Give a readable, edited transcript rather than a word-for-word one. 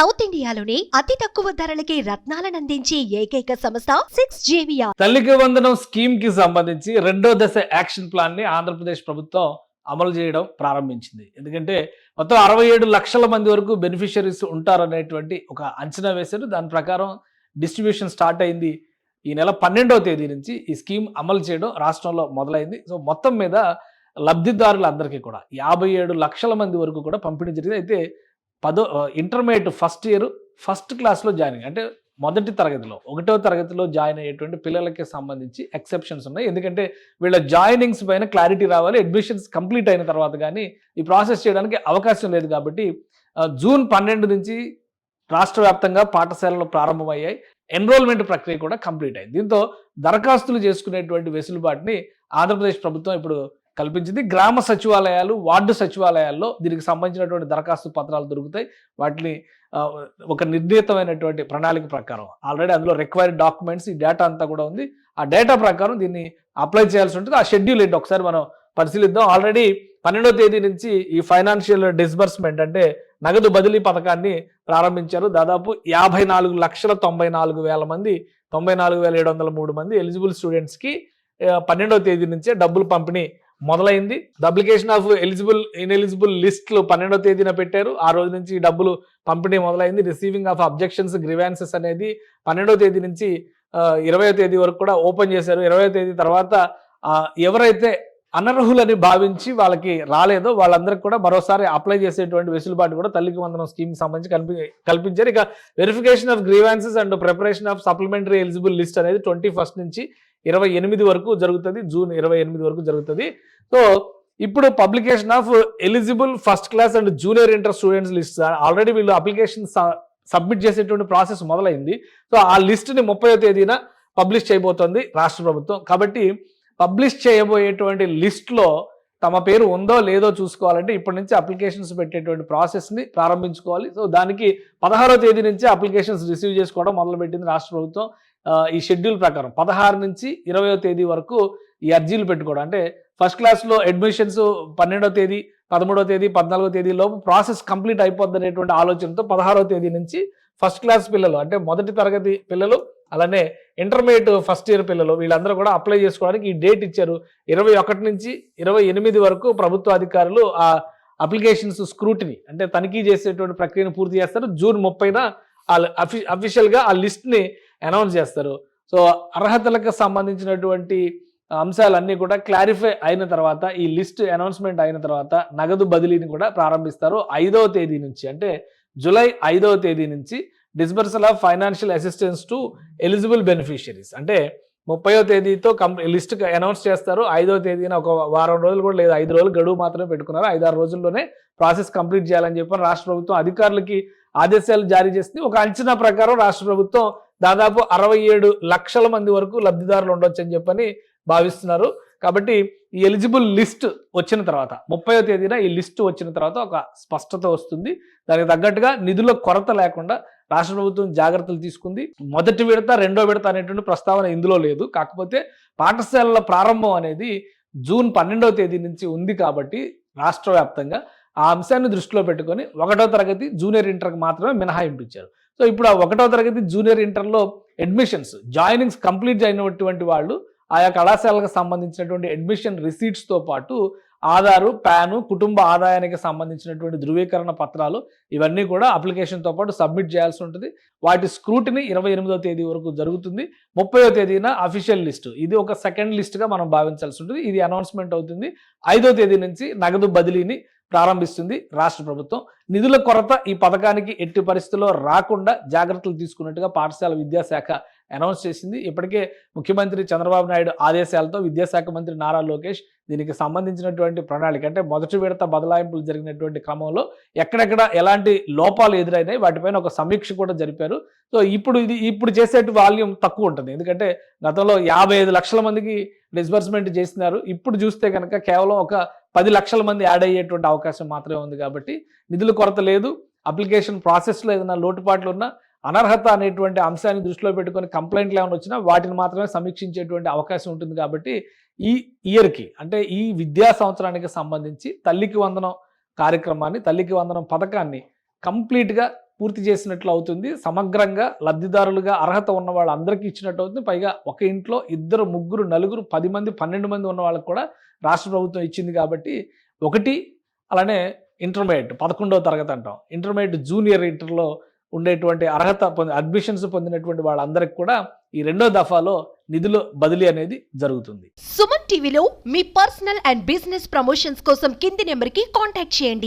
South ఇండియాలోనే అతి తక్కువ ధరలకి రత్నాలనందించే ఏకైక సంస్థ 6JVR. తల్లికి వందనం స్కీమ్ కి సంబంధించి రెండో దశ యాక్షన్ ప్లాన్ ని ఆంధ్రప్రదేశ్ ప్రభుత్వం అమలు చేయడం ప్రారంభించింది. ఎందుకంటే మొత్తం 67 లక్షల మంది వరకు బెనిఫిషరీస్ ఉంటారనేటువంటి ఒక అంచనా వేశారు. దాని ప్రకారం డిస్ట్రిబ్యూషన్ స్టార్ట్ అయింది. ఈ నెల 12వ తేదీ నుంచి ఈ స్కీమ్ అమలు చేయడం రాష్ట్రంలో మొదలైంది. సో మొత్తం మీద లబ్ధిదారులందరికీ కూడా 57 లక్షల మంది వరకు కూడా పంపిణీ జరిగింది. అయితే ఇంటర్మీడియట్ ఫస్ట్ ఇయర్ ఫస్ట్ క్లాస్లో జాయినింగ్ అంటే మొదటి తరగతిలో 1వ తరగతిలో జాయిన్ అయ్యేటువంటి పిల్లలకి సంబంధించి ఎక్సెప్షన్స్ ఉన్నాయి. ఎందుకంటే వీళ్ళ జాయినింగ్స్ పైన క్లారిటీ రావాలి. అడ్మిషన్స్ కంప్లీట్ అయిన తర్వాత కానీ ఈ ప్రాసెస్ చేయడానికి అవకాశం లేదు. కాబట్టి జూన్ 12 నుంచి రాష్ట్ర వ్యాప్తంగా పాఠశాలలు ప్రారంభమయ్యాయి. ఎన్రోల్మెంట్ ప్రక్రియ కూడా కంప్లీట్ అయింది. దీంతో దరఖాస్తులు చేసుకునేటువంటి వెసులుబాటుని ఆంధ్రప్రదేశ్ ప్రభుత్వం ఇప్పుడు కల్పించింది. గ్రామ సచివాలయాలు, వార్డు సచివాలయాల్లో దీనికి సంబంధించినటువంటి దరఖాస్తు పత్రాలు దొరుకుతాయి. వాటిని ఒక నిర్ణీతమైనటువంటి ప్రణాళిక ప్రకారం ఆల్రెడీ అందులో రిక్వైర్డ్ డాక్యుమెంట్స్, ఈ డేటా అంతా కూడా ఉంది. ఆ డేటా ప్రకారం దీన్ని అప్లై చేయాల్సి ఉంటుంది. ఆ షెడ్యూల్ ఏంటి ఒకసారి మనం పరిశీలిద్దాం. ఆల్రెడీ 12వ తేదీ నుంచి ఈ ఫైనాన్షియల్ డిస్బర్స్మెంట్ అంటే నగదు బదిలీ పథకాన్ని ప్రారంభించారు. దాదాపు 54,94,000 మంది, 94,703 మంది ఎలిజిబుల్ స్టూడెంట్స్కి 12వ తేదీ నుంచే డబ్బులు పంపిణీ మొదలైంది. ద అప్లికేషన్ ఆఫ్ ఇన్ఎలిజిబుల్ లిస్టులు 12వ తేదీన పెట్టారు. ఆ రోజు నుంచి డబ్బులు పంపిణీ మొదలైంది. రిసీవింగ్ ఆఫ్ అబ్జెక్షన్స్, గ్రీవాన్సెస్ అనేది 12వ తేదీ నుంచి 20వ తేదీ వరకు కూడా ఓపెన్ చేశారు. 20వ తేదీ తర్వాత ఎవరైతే అనర్హులని భావించి వాళ్ళకి రాలేదో వాళ్ళందరికీ కూడా మరోసారి అప్లై చేసేటువంటి వెసులుబాటు కూడా తల్లికి వందనం స్కీమ్కి సంబంధించి కల్పించారు. ఇక verification of grievances and preparation of supplementary eligible list అనేది 21 నుంచి 28 వరకు జరుగుతుంది. జూన్ 28 వరకు జరుగుతుంది. సో ఇప్పుడు publication of eligible first class and junior inter students list already వీళ్ళు అప్లికేషన్ సబ్మిట్ చేసేటువంటి ప్రాసెస్ మొదలైంది. సో ఆ లిస్ట్ని 30వ తేదీన పబ్లిష్ చేయబోతోంది రాష్ట్ర ప్రభుత్వం. కాబట్టి పబ్లిష్ చేయబోయేటువంటి లిస్ట్లో తమ పేరు ఉందో లేదో చూసుకోవాలంటే ఇప్పటి నుంచి అప్లికేషన్స్ పెట్టేటువంటి ప్రాసెస్ని ప్రారంభించుకోవాలి. సో దానికి 16వ తేదీ నుంచి అప్లికేషన్స్ రిసీవ్ చేసుకోవడం మొదలుపెట్టింది రాష్ట్ర ప్రభుత్వం. ఈ షెడ్యూల్ ప్రకారం 16 నుంచి 20వ తేదీ వరకు ఈ అర్జీలు పెట్టుకోవడం అంటే ఫస్ట్ క్లాస్లో అడ్మిషన్స్ 12వ తేదీ, 13వ తేదీ, 14వ తేదీలోపు ప్రాసెస్ కంప్లీట్ అయిపోద్ది అనేటువంటి ఆలోచనతో 16వ తేదీ నుంచి ఫస్ట్ క్లాస్ పిల్లలు అంటే మొదటి తరగతి పిల్లలు, అలానే ఇంటర్మీడియట్ ఫస్ట్ ఇయర్ పిల్లలు వీళ్ళందరూ కూడా అప్లై చేసుకోవడానికి ఈ డేట్ ఇచ్చారు. 21 నుంచి 28 వరకు ప్రభుత్వ అధికారులు ఆ అప్లికేషన్స్ స్క్రూటినీ అంటే తనిఖీ చేసేటువంటి ప్రక్రియను పూర్తి చేస్తారు. జూన్ 30న అఫీషియల్గా ఆ లిస్ట్ని అనౌన్స్ చేస్తారు. సో అర్హతలకు సంబంధించినటువంటి అంశాలన్నీ కూడా క్లారిఫై అయిన తర్వాత ఈ లిస్ట్ అనౌన్స్మెంట్ అయిన తర్వాత నగదు బదిలీని కూడా ప్రారంభిస్తారు. 5వ తేదీ నుంచి అంటే జూలై 5వ తేదీ నుంచి disbursal of financial assistance to eligible beneficiaries అంటే 30వ తేదీతో లిస్ట్ అనౌన్స్ చేస్తారు. 5వ తేదీన ఒక వారం రోజులు కూడా లేదు, 5 రోజులు గడువు మాత్రమే పెట్టుకున్నారు. 5-6 రోజుల్లోనే ప్రాసెస్ కంప్లీట్ చేయాలని చెప్పి రాష్ట్ర ప్రభుత్వం అధికారులకి ఆదేశాలు జారీ చేసింది. ఒక అంచనా ప్రకారం రాష్ట్ర ప్రభుత్వం దాదాపు 67 లక్షల మంది వరకు లబ్ధిదారులు ఉండొచ్చు అని చెప్పని భావిస్తున్నారు. కాబట్టి ఈ ఎలిజిబుల్ లిస్ట్ వచ్చిన తర్వాత 30వ తేదీన ఈ లిస్ట్ వచ్చిన తర్వాత ఒక స్పష్టత వస్తుంది. దానికి తగ్గట్టుగా నిధుల కొరత లేకుండా రాష్ట్ర ప్రభుత్వం జాగ్రత్తలు తీసుకుంది. మొదటి విడత, రెండో విడత అనేటువంటి ప్రస్తావన ఇందులో లేదు. కాకపోతే పాఠశాలల ప్రారంభం అనేది జూన్ 12వ తేదీ నుంచి ఉంది. కాబట్టి రాష్ట్ర వ్యాప్తంగా ఆ అంశాన్ని దృష్టిలో పెట్టుకొని 1వ తరగతి జూనియర్ ఇంటర్కి మాత్రమే మినహాయింపించారు. సో ఇప్పుడు ఆ 1వ తరగతి జూనియర్ ఇంటర్లో అడ్మిషన్స్ జాయినింగ్స్ కంప్లీట్ అయినటువంటి వాళ్ళు ఆయా కళాశాలకు సంబంధించినటువంటి అడ్మిషన్ రిసీట్స్తో పాటు ఆధారు, పాను, కుటుంబ ఆదాయానికి సంబంధించినటువంటి ధృవీకరణ పత్రాలు ఇవన్నీ కూడా అప్లికేషన్తో పాటు సబ్మిట్ చేయాల్సి ఉంటుంది. వాటి స్క్రూటినీ 28వ తేదీ వరకు జరుగుతుంది. 30వ తేదీన అఫీషియల్ లిస్టు, ఇది ఒక సెకండ్ లిస్ట్గా మనం భావించాల్సి ఉంటుంది. ఇది అనౌన్స్మెంట్ అవుతుంది. 5వ తేదీ నుంచి నగదు బదిలీని ప్రారంభిస్తుంది రాష్ట్ర ప్రభుత్వం. నిధుల కొరత ఈ పథకానికి ఎట్టి పరిస్థితుల్లో రాకుండా జాగ్రత్తలు తీసుకున్నట్టుగా పాఠశాల విద్యాశాఖ అనౌన్స్ చేసింది. ఇప్పటికే ముఖ్యమంత్రి చంద్రబాబు నాయుడు ఆదేశాలతో విద్యాశాఖ మంత్రి నారా లోకేష్ దీనికి సంబంధించినటువంటి ప్రణాళిక అంటే మొదటి విడత బదలాయింపులు జరిగినటువంటి క్రమంలో ఎక్కడెక్కడ ఎలాంటి లోపాలు ఎదురైనాయి వాటిపైన ఒక సమీక్ష కూడా జరిపారు. సో ఇప్పుడు చేసేటి వాల్యూమ్ తక్కువ ఉంటుంది. ఎందుకంటే గతంలో 55 లక్షల మందికి డిస్బర్స్మెంట్ చేస్తున్నారు. ఇప్పుడు చూస్తే కనుక కేవలం ఒక 10 లక్షల మంది యాడ్ అయ్యేటువంటి అవకాశం మాత్రమే ఉంది. కాబట్టి నిధుల కొరత లేదు. అప్లికేషన్ ప్రాసెస్లో ఏదైనా లోటుపాట్లు ఉన్నా, అనర్హత అనేటువంటి అంశాన్ని దృష్టిలో పెట్టుకొని కంప్లైంట్లు ఏమైనా వచ్చినా వాటిని మాత్రమే సమీక్షించేటువంటి అవకాశం ఉంటుంది. కాబట్టి ఈ ఇయర్కి అంటే ఈ విద్యా సంవత్సరానికి సంబంధించి తల్లికి వందనం కార్యక్రమాన్ని, తల్లికి వందనం పథకాన్ని కంప్లీట్గా పూర్తి చేసినట్లు అవుతుంది. సమగ్రంగా లబ్ధిదారులుగా అర్హత ఉన్న వాళ్ళందరికీ ఇచ్చినట్టు అవుతుంది. పైగా ఒక ఇంట్లో 2, 3, 4, 10 మంది, 12 మంది ఉన్న వాళ్ళకి కూడా రాష్ట్ర ప్రభుత్వం ఇచ్చింది కాబట్టి ఒకటి. అలానే ఇంటర్మీడియట్ 11వ తరగతి అంటాం, ఇంటర్మీడియట్ జూనియర్ ఇంటర్లో ఉండేటువంటి అర్హత అడ్మిషన్స్ పొందినటువంటి వాళ్ళందరికీ కూడా ఈ 2వ దఫాలో నిధుల బదిలీ అనేది జరుగుతుంది. సుమన్ టీవీలో మీ పర్సనల్ అండ్ బిజినెస్ ప్రమోషన్స్ కోసం కింది నెంబర్కి కాంటాక్ట్ చేయండి.